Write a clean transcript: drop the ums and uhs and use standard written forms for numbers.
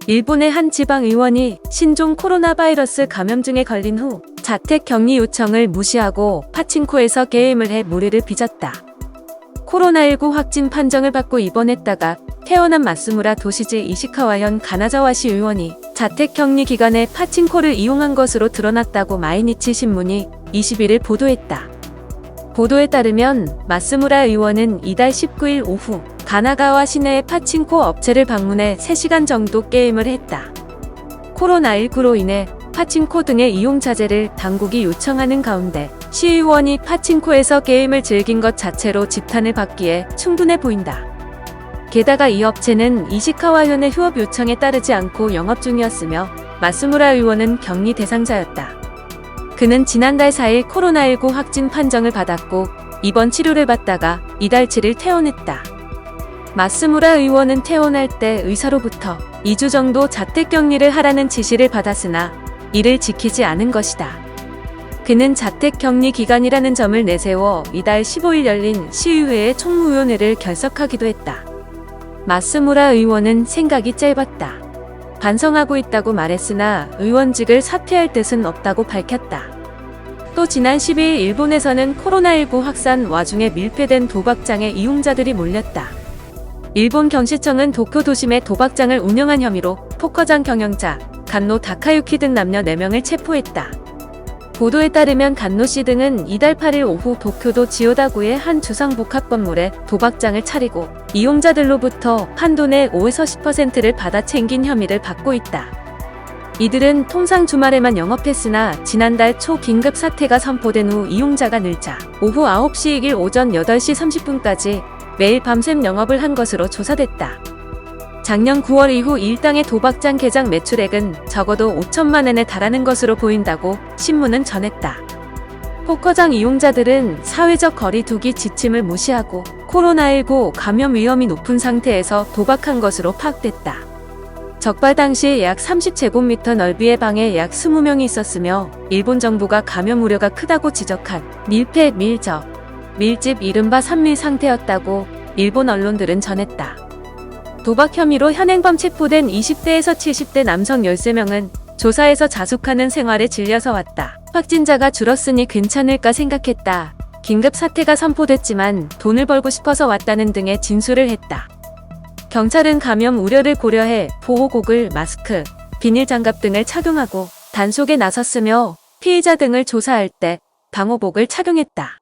일본의 한 지방의원이 신종 코로나 바이러스 감염증에 걸린 후 자택 격리 요청을 무시하고 파친코에서 게임을 해 무리를 빚었다. 코로나19 확진 판정을 받고 입원했다가 퇴원한 마스무라 도시지 이시카와현 가나자와시 의원이 자택 격리 기간에 파친코를 이용한 것으로 드러났다고 마이니치 신문이 21일 보도했다. 보도에 따르면 마스무라 의원은 이달 19일 오후 가나가와 시내의 파친코 업체를 방문해 3시간 정도 게임을 했다. 코로나19로 인해 파친코 등의 이용 자제를 당국이 요청하는 가운데 시의원이 파친코에서 게임을 즐긴 것 자체로 집탄을 받기에 충분해 보인다. 게다가 이 업체는 이시카와현의 휴업 요청에 따르지 않고 영업 중이었으며 마스무라 의원은 격리 대상자였다. 그는 지난달 4일 코로나19 확진 판정을 받았고 입원 치료를 받다가 이달 7일 퇴원했다. 마스무라 의원은 퇴원할 때 의사로부터 2주 정도 자택격리를 하라는 지시를 받았으나 이를 지키지 않은 것이다. 그는 자택격리 기간이라는 점을 내세워 이달 15일 열린 시의회의 총무위원회를 결석하기도 했다. 마스무라 의원은 생각이 짧았다. 반성하고 있다고 말했으나 의원직을 사퇴할 뜻은 없다고 밝혔다. 또 지난 12일 일본에서는 코로나19 확산 와중에 밀폐된 도박장에 이용자들이 몰렸다. 일본 경시청은 도쿄 도심의 도박장을 운영한 혐의로 포커장 경영자 간노 다카유키 등 남녀 4명을 체포했다. 보도에 따르면 간노 씨 등은 이달 8일 오후 도쿄도 지오다구의 한 주상복합 건물에 도박장을 차리고 이용자들로부터 판돈의 5에서 10%를 받아 챙긴 혐의를 받고 있다. 이들은 통상 주말에만 영업했으나 지난달 초 긴급 사태가 선포된 후 이용자가 늘자 오후 9시이길 오전 8시 30분까지 매일 밤샘 영업을 한 것으로 조사됐다. 작년 9월 이후 일당의 도박장 개장 매출액은 적어도 5천만 엔에 달하는 것으로 보인다고 신문은 전했다. 포커장 이용자들은 사회적 거리두기 지침을 무시하고 코로나19 감염 위험이 높은 상태에서 도박한 것으로 파악됐다. 적발 당시 약 30제곱미터 넓이의 방에 약 20명이 있었으며 일본 정부가 감염 우려가 크다고 지적한 밀폐, 밀집 이른바 3밀 상태였다고 일본 언론들은 전했다. 도박 혐의로 현행범 체포된 20대에서 70대 남성 13명은 조사에서 자숙하는 생활에 질려서 왔다. 확진자가 줄었으니 괜찮을까 생각했다. 긴급 사태가 선포됐지만 돈을 벌고 싶어서 왔다는 등의 진술을 했다. 경찰은 감염 우려를 고려해 보호고글, 마스크, 비닐장갑 등을 착용하고 단속에 나섰으며 피의자 등을 조사할 때 방호복을 착용했다.